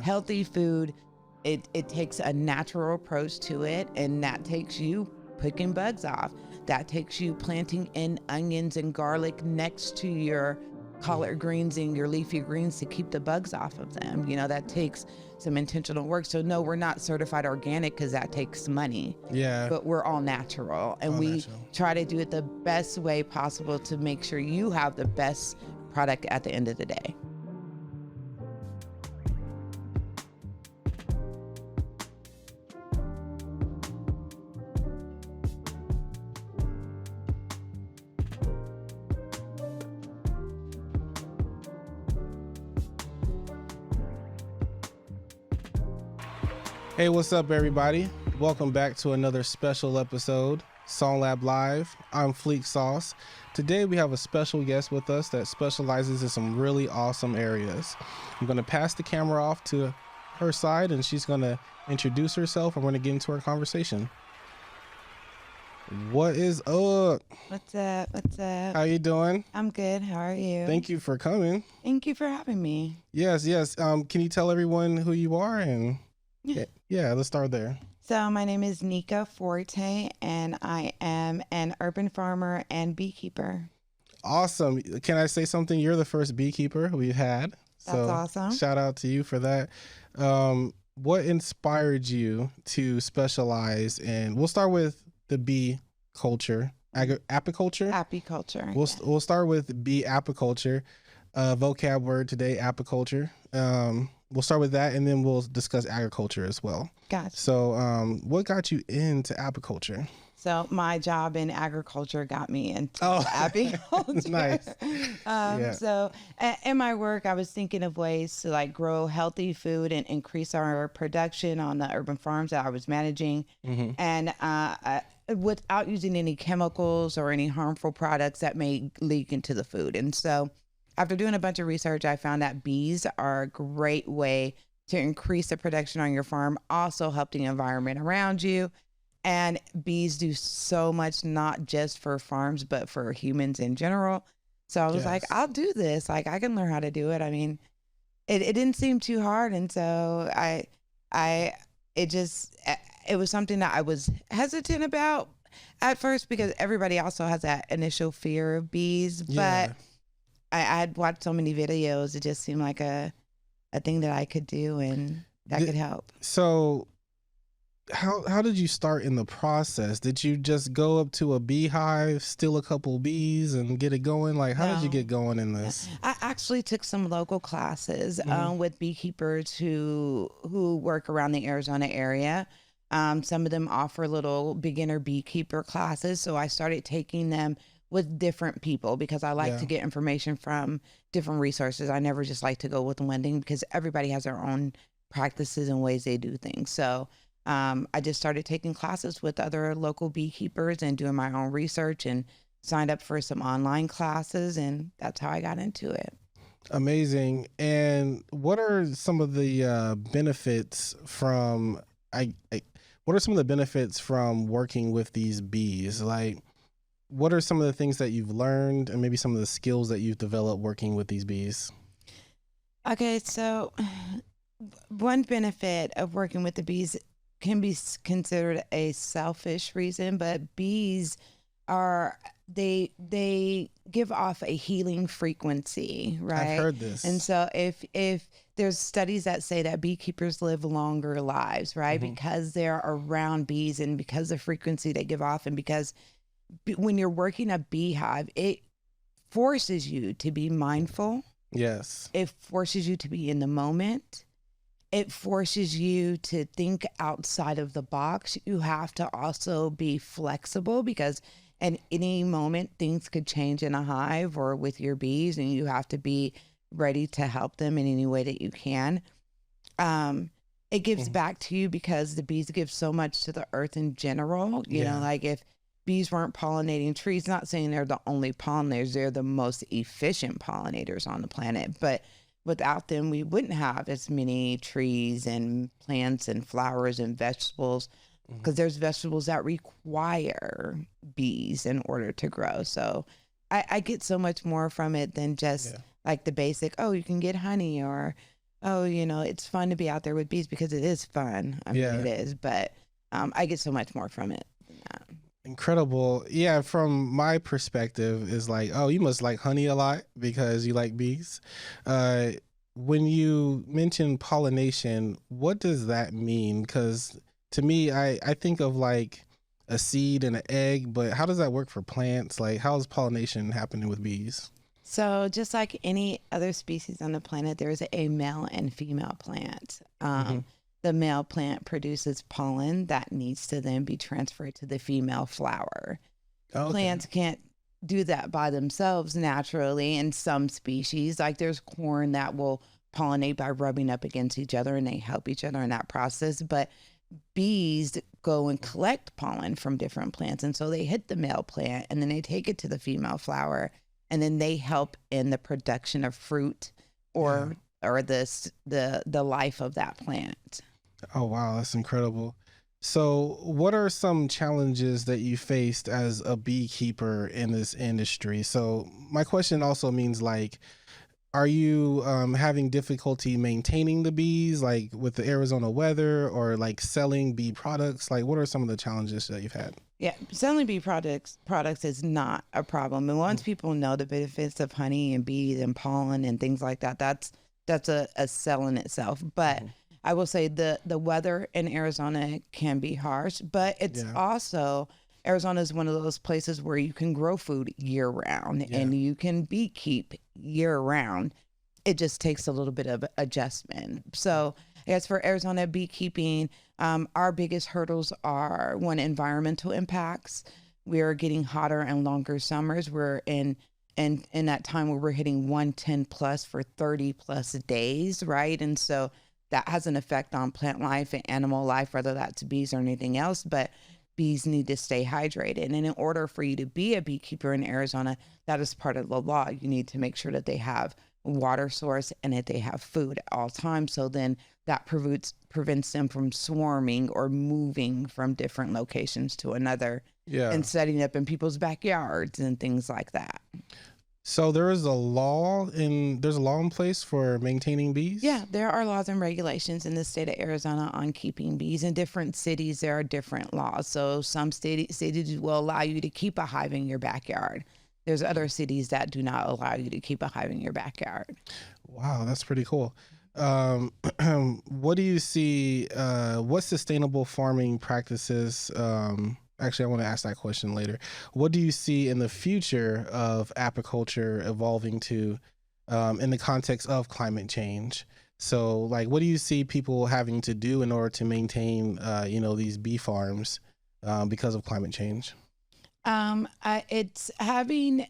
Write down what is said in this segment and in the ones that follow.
healthy food, it takes a natural approach to it, and that takes you picking bugs off. That takes you planting in onions and garlic next to your collard greens and your leafy greens to keep the bugs off of them. That takes some intentional work. So no, we're not certified organic because that takes money. Yeah. But we're all natural, and we try to do it the best way possible to make sure you have the best product at the end of the day. Hey, what's up, everybody? Welcome back to another special episode, SongLab Live. I'm FleekSauce. Today we have a special guest with us that specializes in some really awesome areas. I'm going to pass the camera off to her side, and she's going to introduce herself, and we're going to get into our conversation. What is up? What's up? What's up? How you doing? I'm good. How are you? Thank you for coming. Thank you for having me. Yes. Can you tell everyone who you are? And yeah, let's start there. So my name is Nika Forte, and I am an urban farmer and beekeeper. Awesome. Can I say something? You're the first beekeeper we've had. That's awesome. Shout out to you for that. What inspired you to specialize in, we'll start with the bee culture, apiculture? Apiculture. We'll start with bee apiculture, vocab word today, apiculture. We'll start with that, and then we'll discuss agriculture as well. Gotcha. So what got you into apiculture? So my job in agriculture got me into apiculture. Nice. So in my work, I was thinking of ways to grow healthy food and increase our production on the urban farms that I was managing. Mm-hmm. And without using any chemicals or any harmful products that may leak into the food. And so after doing a bunch of research, I found that bees are a great way to increase the production on your farm, also help the environment around you. And bees do so much, not just for farms, but for humans in general. So I was like, I'll do this. I can learn how to do it. I mean, it didn't seem too hard. And so it was something that I was hesitant about at first because everybody also has that initial fear of bees. But I had watched so many videos. It just seemed like a thing that I could do and that could help. So how did you start in the process? Did you just go up to a beehive, steal a couple of bees and get it going? How did you get going in this? I actually took some local classes with beekeepers who work around the Arizona area. Some of them offer little beginner beekeeper classes. So I started taking them with different people because I like to get information from different resources. I never just like to go with one thing because everybody has their own practices and ways they do things. So I just started taking classes with other local beekeepers and doing my own research and signed up for some online classes, and that's how I got into it. Amazing. And what are some of the benefits from working with these bees? What are some of the things that you've learned and maybe some of the skills that you've developed working with these bees? Okay, so one benefit of working with the bees can be considered a selfish reason, but bees they give off a healing frequency, right? I've heard this. And so if there's studies that say that beekeepers live longer lives, right? Mm-hmm. Because they're around bees and because the frequency they give off, and because when you're working a beehive, it forces you to be mindful. Yes. It forces you to be in the moment. It forces you to think outside of the box. You have to also be flexible because at any moment things could change in a hive or with your bees, and you have to be ready to help them in any way that you can. It gives back to you because the bees give so much to the earth in general. You know, if bees weren't pollinating trees, not saying they're the only pollinators, they're the most efficient pollinators on the planet, but without them, we wouldn't have as many trees and plants and flowers and vegetables, because there's vegetables that require bees in order to grow. So I get so much more from it than just like the basic, oh, you can get honey or Oh, it's fun to be out there with bees because it is fun. I mean, it is, but I get so much more from it than that. Incredible. Yeah, from my perspective is like, oh, you must like honey a lot because you like bees. Uh, when you mention pollination, what does that mean? Because to me, I think of like a seed and an egg, but how does that work for plants? Like, how is pollination happening with bees? So just like any other species on the planet, there's a male and female plant. Hmm. The male plant produces pollen that needs to then be transferred to the female flower. Oh, okay. Plants can't do that by themselves naturally in some species. Like there's corn that will pollinate by rubbing up against each other and they help each other in that process. But bees go and collect pollen from different plants. And so they hit the male plant and then they take it to the female flower and then they help in the production of fruit or the life of that plant. Oh, wow. That's incredible. So, what are some challenges that you faced as a beekeeper in this industry? So, my question also means like, are you having difficulty maintaining the bees, like with the Arizona weather, or like selling bee products? Like, what are some of the challenges that you've had? Yeah, selling bee products is not a problem. And once people know the benefits of honey and bees and pollen and things like that, that's a sell in itself. But I will say the weather in Arizona can be harsh, but it's also Arizona is one of those places where you can grow food year round and you can beekeep year round. It just takes a little bit of adjustment. So as for Arizona beekeeping, our biggest hurdles are one, environmental impacts. We are getting hotter and longer summers. We're in that time where we're hitting 110 plus for 30 plus days, right? And so that has an effect on plant life and animal life, whether that's bees or anything else. But bees need to stay hydrated. And in order for you to be a beekeeper in Arizona, that is part of the law. You need to make sure that they have a water source and that they have food at all times. So then that prevents them from swarming or moving from different locations to another and setting up in people's backyards and things like that. So there's a law in place for maintaining bees? Yeah, there are laws and regulations in the state of Arizona on keeping bees. In different cities, there are different laws. So some cities will allow you to keep a hive in your backyard. There's other cities that do not allow you to keep a hive in your backyard. Wow, that's pretty cool. What do you see, what sustainable farming practices, actually, I want to ask that question later. What do you see in the future of apiculture evolving to in the context of climate change? So, like, what do you see people having to do in order to maintain, these bee farms because of climate change? It's having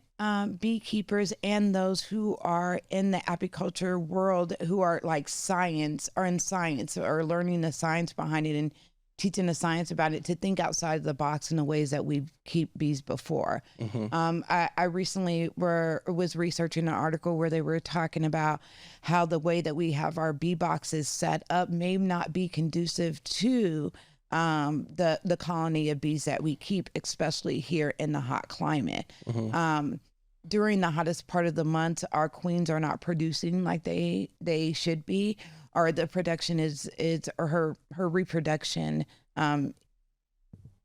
beekeepers and those who are in the apiculture world who are like in science or learning the science behind it and teaching the science about it to think outside the box in the ways that we've kept bees before. I recently was researching an article where they were talking about how the way that we have our bee boxes set up may not be conducive to the colony of bees that we keep, especially here in the hot climate. During the hottest part of the month, our queens are not producing like they should be, or the production or her reproduction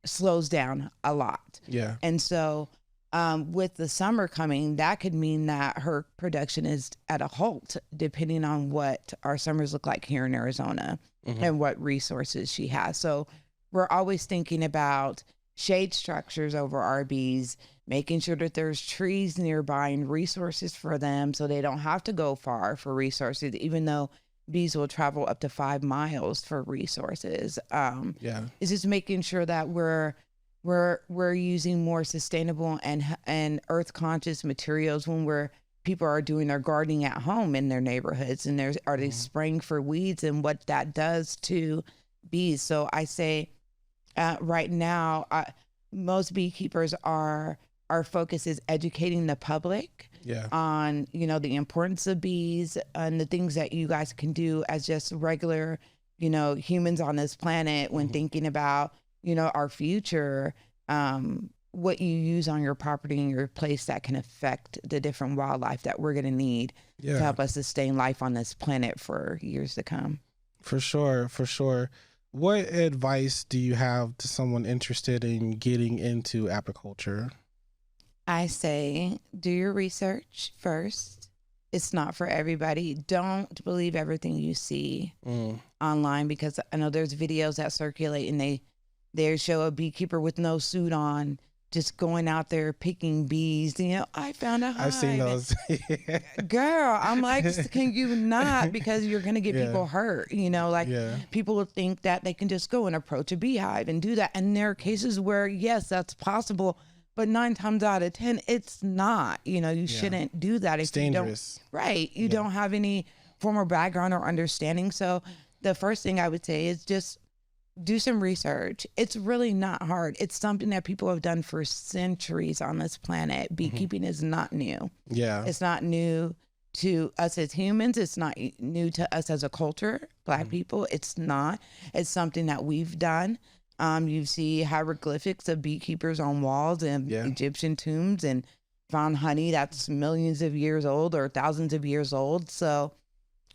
slows down a lot. Yeah. And so with the summer coming, that could mean that her production is at a halt, depending on what our summers look like here in Arizona and what resources she has. So we're always thinking about shade structures over our bees, making sure that there's trees nearby and resources for them so they don't have to go far for resources, even though bees will travel up to 5 miles for resources. It's just making sure that we're using more sustainable and earth conscious materials when people are doing their gardening at home in their neighborhoods, and are they spraying for weeds and what that does to bees. So I say right now, most beekeepers our focus is educating the public on, the importance of bees and the things that you guys can do as just regular, humans on this planet when thinking about, our future, what you use on your property and your place that can affect the different wildlife that we're going to need to help us sustain life on this planet for years to come. For sure, for sure. What advice do you have to someone interested in getting into apiculture? I say do your research first. It's not for everybody. Don't believe everything you see online, because I know there's videos that circulate and they show a beekeeper with no suit on just going out there picking bees. You know, I found a hive. I've seen those. Girl, I'm like, can you not? Because you're going to get people hurt. You know, like people will think that they can just go and approach a beehive and do that. And there are cases where, yes, that's possible. But 9 times out of 10, it's not. You know, you shouldn't do that. It's dangerous. You don't have any formal background or understanding. So the first thing I would say is just do some research. It's really not hard. It's something that people have done for centuries on this planet. Beekeeping is not new. Yeah. It's not new to us as humans. It's not new to us as a culture, Black people. It's not. It's something that we've done. You see hieroglyphics of beekeepers on walls and Egyptian tombs, and found honey that's millions of years old or thousands of years old. So,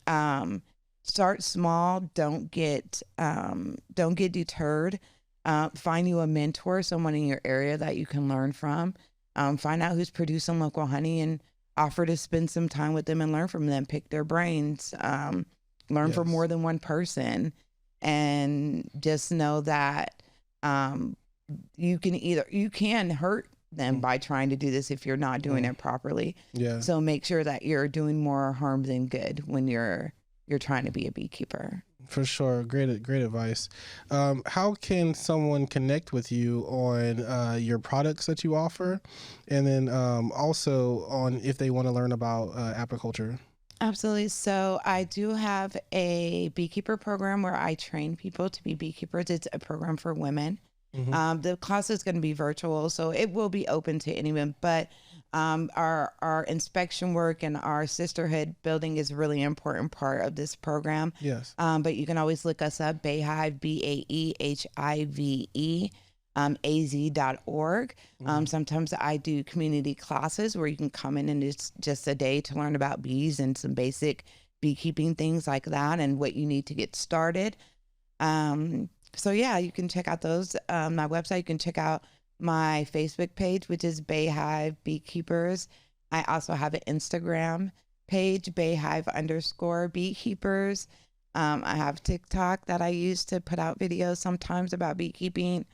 start small. Don't get deterred. Find you a mentor, someone in your area that you can learn from. Find out who's producing local honey and offer to spend some time with them and learn from them. Pick their brains. Learn from more than one person. And just know that you can hurt them by trying to do this if you're not doing it properly. Yeah. So make sure that you're doing more harm than good when you're trying to be a beekeeper. For sure. Great advice. How can someone connect with you on your products that you offer? And then also on if they want to learn about apiculture? Absolutely. So I do have a beekeeper program where I train people to be beekeepers. It's a program for women. The class is going to be virtual, so it will be open to anyone. But our inspection work and our sisterhood building is a really important part of this program. Yes. But you can always look us up, Bayhive, BAEHIVE. az.org. Sometimes I do community classes where you can come in and it's just a day to learn about bees and some basic beekeeping things like that and what you need to get started. So yeah, you can check out those. My website, you can check out my Facebook page, which is Bayhive Beekeepers. I also have an Instagram page, Bayhive_Beekeepers. I have TikTok that I use to put out videos sometimes about beekeeping.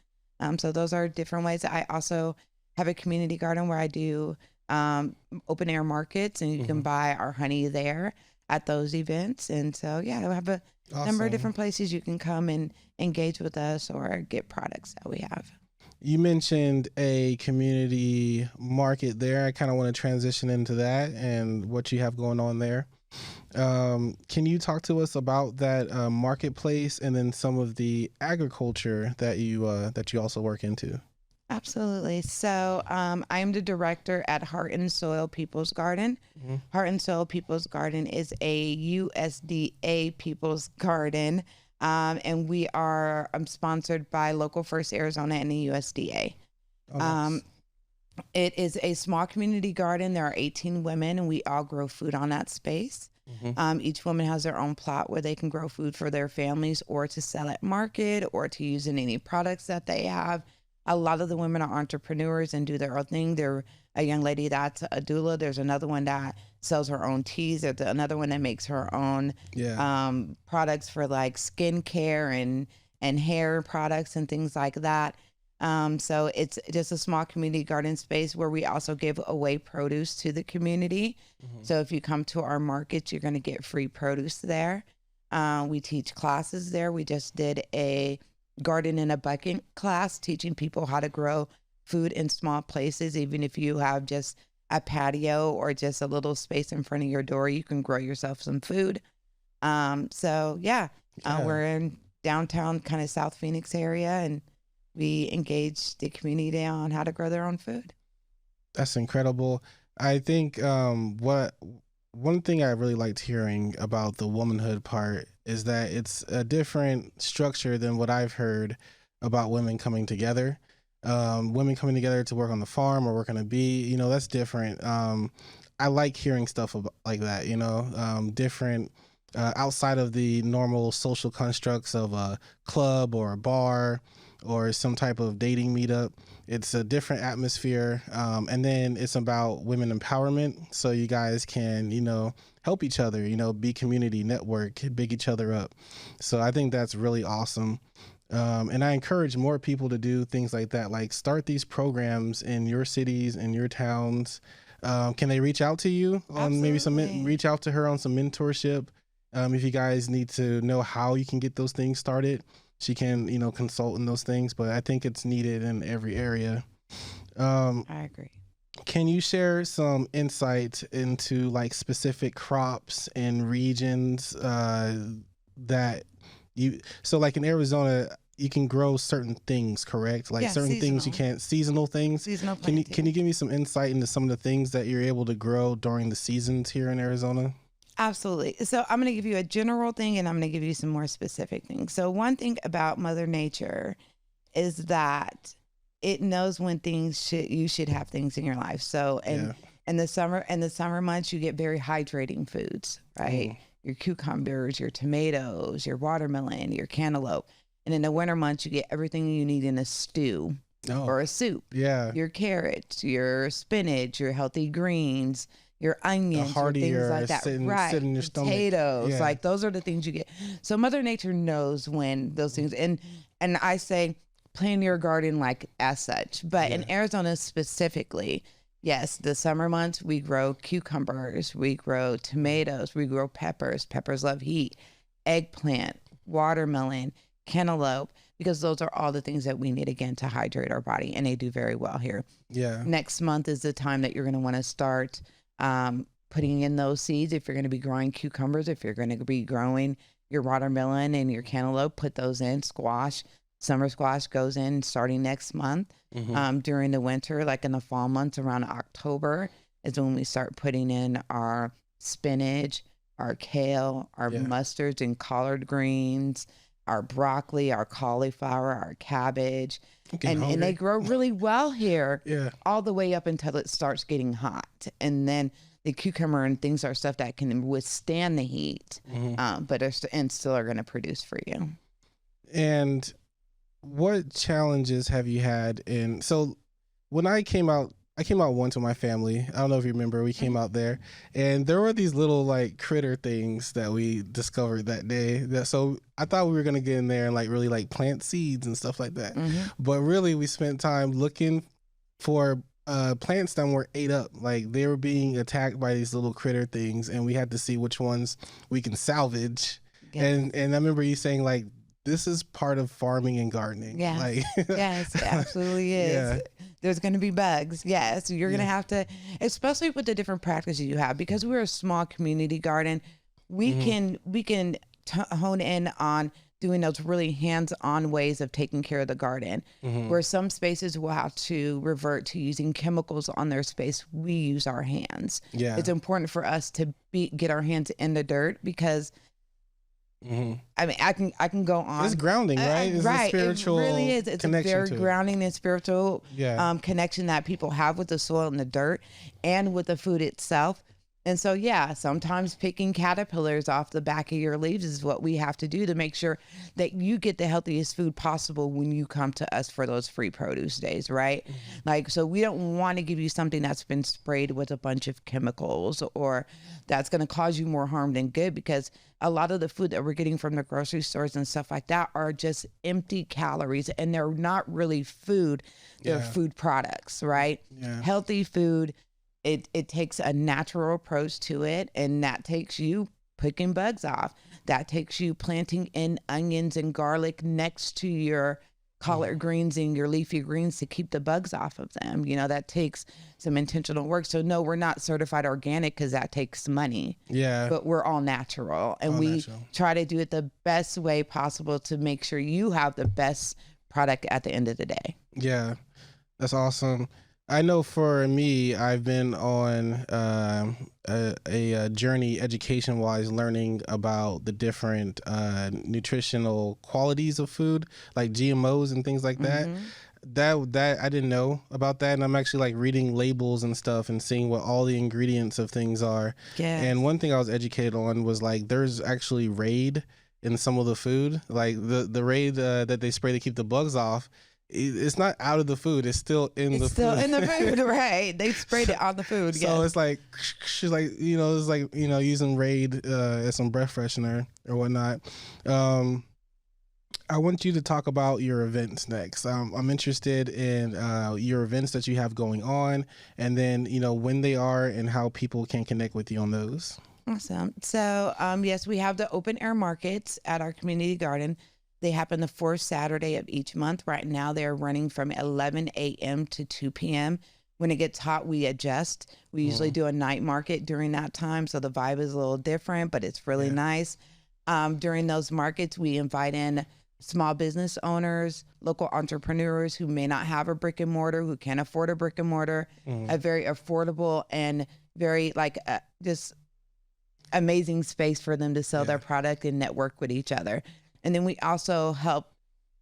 So those are different ways. I also have a community garden where I do open air markets, and you can buy our honey there at those events. And so, yeah, I have a number of different places you can come and engage with us or get products that we have. You mentioned a community market there. I kind of want to transition into that and what you have going on there. Can you talk to us about that marketplace and then some of the agriculture that you also work into? Absolutely. So I am the director at Heart and Soil People's Garden. Heart and Soil People's Garden is a USDA People's Garden, and we are sponsored by Local First Arizona and the USDA. Oh, nice. It is a small community garden. There are 18 women, and we all grow food on that space. Each woman has their own plot where they can grow food for their families or to sell at market or to use in any products that they have. A lot of the women are entrepreneurs and do their own thing. There's a young lady that's a doula. There's another one that sells her own teas. There's another one that makes her own products for like skincare and hair products and things like that. So it's just a small community garden space where we also give away produce to the community. So if you come to our market, you're going to get free produce there. We teach classes there. We just did a garden in a bucket class, teaching people how to grow food in small places. Even if you have just a patio or just a little space in front of your door, you can grow yourself some food. So we're in downtown kind of South Phoenix area, and we engage the community on how to grow their own food. That's incredible. I think one thing I really liked hearing about the womanhood part is that it's a different structure than what I've heard about women coming together. women coming together to work on the farm or work on a bee, that's different. I like hearing stuff like that, different outside of the normal social constructs of a club or a bar or some type of dating meetup. It's a different atmosphere. And then it's about women empowerment. So you guys can, help each other, be community, network, big each other up. So I think that's really awesome. And I encourage more people to do things like that, like start these programs in your cities, in your towns. Can they reach out to you on reach out to her on some mentorship? If you guys need to know how you can get those things started, she can, consult in those things, but I think it's needed in every area. I agree. Can you share some insight into like specific crops and regions so like in Arizona, you can grow certain things, correct? Like certain seasonal. things you can't, seasonal things. Seasonal Can you planting. give me some insight into some of the things that you're able to grow during the seasons here in Arizona? Absolutely. So I'm going to give you a general thing and I'm going to give you some more specific things. So one thing about Mother Nature is that it knows when you should have things in your life. So in the summer months, you get very hydrating foods, right? Your cucumbers, your tomatoes, your watermelon, your cantaloupe. And in the winter months, you get everything you need in a stew or a soup. Yeah. Your carrots, your spinach, your healthy greens, your onions, your things like that. Right. Sit in your stomach. Potatoes, like those are the things you get. So Mother Nature knows when those things, and I say plan your garden like as such. But in Arizona specifically, yes, the summer months, we grow cucumbers, we grow tomatoes, we grow peppers. Peppers love heat, eggplant, watermelon, cantaloupe, because those are all the things that we need, again, to hydrate our body, and they do very well here. Yeah. Next month is the time that you're going to want to start putting in those seeds. If you're going to be growing cucumbers, if you're going to be growing your watermelon and your cantaloupe, put those in. Squash, summer squash goes in starting next month. During the winter, like in the fall months around October is when we start putting in our spinach, our kale, our mustards and collard greens, our broccoli, our cauliflower, our cabbage. And they grow really well here all the way up until it starts getting hot. And then the cucumber and things are stuff that can withstand the heat, but still are going to produce for you. And what challenges have you had so when I came out once with my family. I don't know if you remember, we came out there and there were these little like critter things that we discovered that day. So I thought we were going to get in there and like really like plant seeds and stuff like that. But really we spent time looking for plants that were ate up. Like they were being attacked by these little critter things and we had to see which ones we can salvage. And I remember you saying like, this is part of farming and gardening. Yeah. Like, yes, it absolutely is. Yeah. There's going to be bugs. Yes. You're going to have to, especially with the different practices you have, because we're a small community garden, we can hone in on doing those really hands-on ways of taking care of the garden. Where some spaces will have to revert to using chemicals on their space, we use our hands. Yeah. It's important for us to get our hands in the dirt because I mean, I can go on. It's grounding, right? It's right. a spiritual It really is. It's a very grounding and spiritual connection that people have with the soil and the dirt and with the food itself. And so, sometimes picking caterpillars off the back of your leaves is what we have to do to make sure that you get the healthiest food possible when you come to us for those free produce days, right? Like, so we don't want to give you something that's been sprayed with a bunch of chemicals or that's going to cause you more harm than good, because a lot of the food that we're getting from the grocery stores and stuff like that are just empty calories and they're not really food. They're food products, right? Healthy food. It takes a natural approach to it, and that takes you picking bugs off. That takes you planting in onions and garlic next to your collard greens and your leafy greens to keep the bugs off of them. That takes some intentional work. So no, we're not certified organic because that takes money. Yeah. But we're all natural, and we try to do it the best way possible to make sure you have the best product at the end of the day. Yeah, that's awesome. I know for me, I've been on a journey education-wise, learning about the different nutritional qualities of food, like GMOs and things like that. That I didn't know about that, and I'm actually like reading labels and stuff and seeing what all the ingredients of things are. Yes. And one thing I was educated on was like there's actually Raid in some of the food, like the Raid that they spray to keep the bugs off. It's not out of the food; it's still in the food. It's still in the food, right? They sprayed it on the food. So it's like she's like it's like using Raid as some breath freshener or whatnot. I want you to talk about your events next. I'm interested in your events that you have going on, and then when they are and how people can connect with you on those. Awesome. So yes, we have the open air markets at our community garden. They happen the fourth Saturday of each month. Right now, they're running from 11 a.m. to 2 p.m. When it gets hot, we adjust. We usually do a night market during that time, so the vibe is a little different, but it's really nice. During those markets, we invite in small business owners, local entrepreneurs who may not have a brick and mortar, who can't afford a brick and mortar, a very affordable and very just amazing space for them to sell their product and network with each other. And then we also help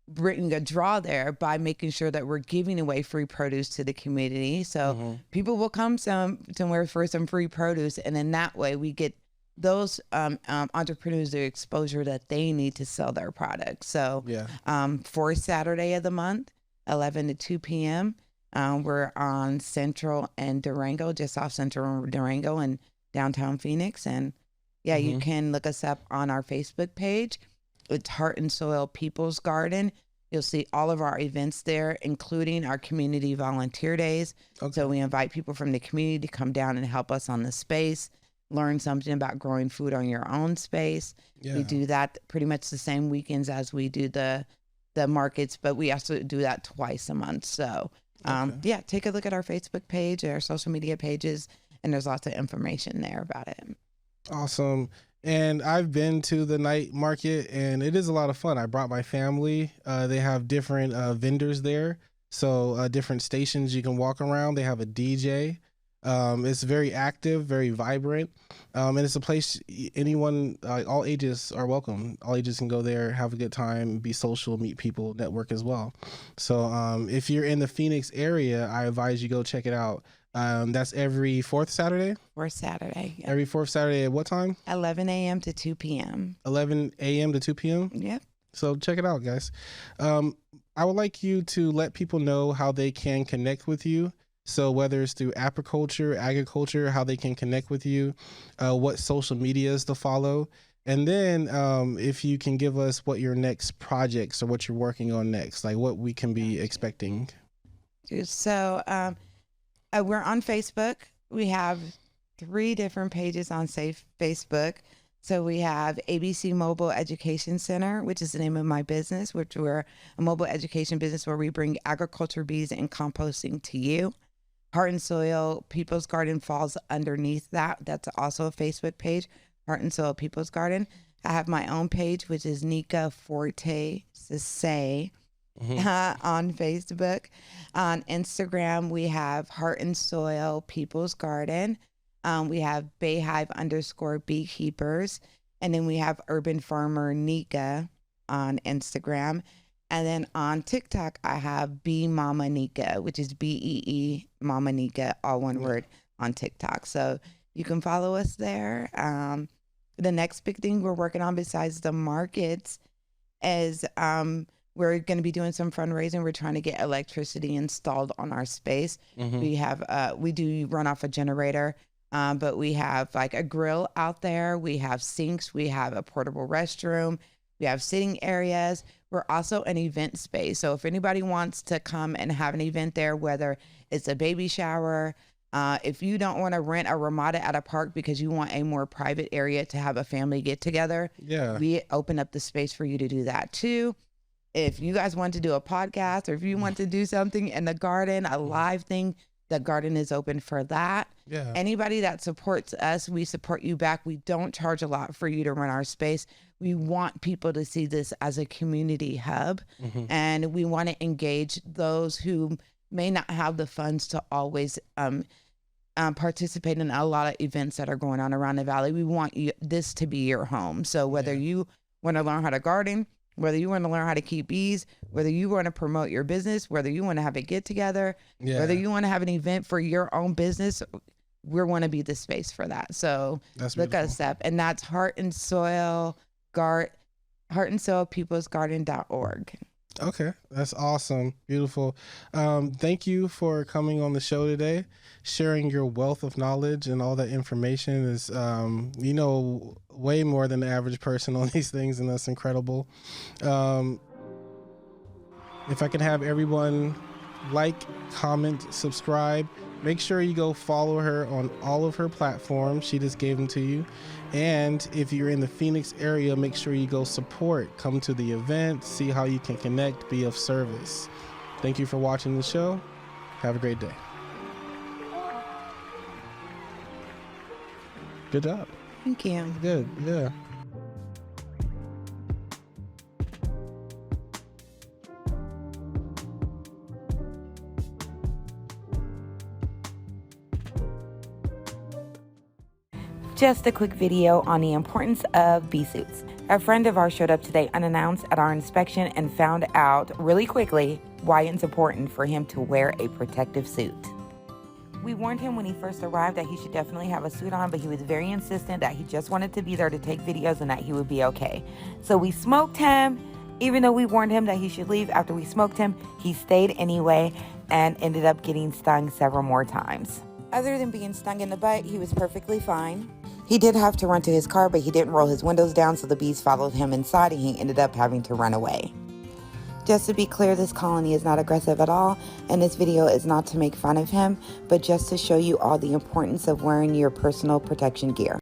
bring a draw there by making sure that we're giving away free produce to the community. So people will come somewhere for some free produce, and then that way we get those entrepreneurs the exposure that they need to sell their products. So fourth Saturday of the month, 11 to 2 p.m., we're on Central and Durango, just off Central and Durango in downtown Phoenix. And you can look us up on our Facebook page. It's Heart and Soil People's Garden. You'll see all of our events there, including our community volunteer days. So we invite people from the community to come down and help us on the space, learn something about growing food on your own space. We do that pretty much the same weekends as we do the markets, but we also do that twice a month. So take a look at our Facebook page, our social media pages, and there's lots of information there about it. Awesome. And I've been to the night market, and it is a lot of fun. I brought my family. They have different vendors there, so different stations you can walk around. They have a DJ. It's very active, very vibrant, and it's a place anyone, all ages are welcome. All ages can go there, have a good time, be social, meet people, network as well. So if you're in the Phoenix area, I advise you go check it out. That's every fourth Saturday? Fourth Saturday. Yep. Every fourth Saturday at what time? 11 a.m. to 2 p.m. 11 a.m. to 2 p.m.? Yep. So check it out, guys. I would like you to let people know how they can connect with you. So whether it's through apiculture, agriculture, how they can connect with you, what social medias to follow. And then if you can give us what your next projects or what you're working on next, like what we can be expecting. So we're on Facebook. We have 3 different pages on Facebook. So we have ABC Mobile Education Center, which is the name of my business, which we're a mobile education business where we bring agriculture, bees, and composting to you. Heart and Soil People's Garden falls underneath that. That's also a Facebook page, Heart and Soil People's Garden. I have my own page, which is Nika Forte Sesay. On Facebook. On Instagram, we have Heart and Soil People's Garden. We have Bayhive_Beekeepers. And then we have Urban Farmer Nika on Instagram. And then on TikTok, I have Bee Mama Nika, which is BEE Mama Nika, all one word on TikTok. So you can follow us there. The next big thing we're working on besides the markets is we're going to be doing some fundraising. We're trying to get electricity installed on our space. We do run off a generator, but we have like a grill out there. We have sinks. We have a portable restroom. We have sitting areas. We're also an event space. So if anybody wants to come and have an event there, whether it's a baby shower, if you don't want to rent a Ramada at a park because you want a more private area to have a family get together, we open up the space for you to do that too. If you guys want to do a podcast or if you want to do something in the garden, a live thing, the garden is open for that. Anybody that supports us, we support you back. We don't charge a lot for you to run our space. We want people to see this as a community hub, and we want to engage those who may not have the funds to always participate in a lot of events that are going on around the valley. We want this to be your home. So whether you want to learn how to garden, Whether you want to learn how to keep bees, whether you want to promote your business, whether you want to have a get together, whether you want to have an event for your own business, we want to be the space for that. So look us up. And that's Heart and Soil peoplesgarden.org. Okay, that's awesome. Beautiful. Thank you for coming on the show today, sharing your wealth of knowledge, and all that information is, you know, way more than the average person on these things, and that's incredible. If I can have everyone like, comment, subscribe, make sure you go follow her on all of her platforms. She just gave them to you. And if you're in the Phoenix area, make sure you go support, come to the event, see how you can connect, be of service. Thank you for watching the show. Have a great day. Good job. Thank you. Good, yeah. Just a quick video on the importance of bee suits. A friend of ours showed up today unannounced at our inspection and found out really quickly why it's important for him to wear a protective suit. We warned him when he first arrived that he should definitely have a suit on, but he was very insistent that he just wanted to be there to take videos and that he would be okay. So we smoked him. Even though we warned him that he should leave after we smoked him, he stayed anyway and ended up getting stung several more times. Other than being stung in the butt, he was perfectly fine. He did have to run to his car, but he didn't roll his windows down, so the bees followed him inside and he ended up having to run away. Just to be clear, this colony is not aggressive at all, and this video is not to make fun of him, but just to show you all the importance of wearing your personal protection gear.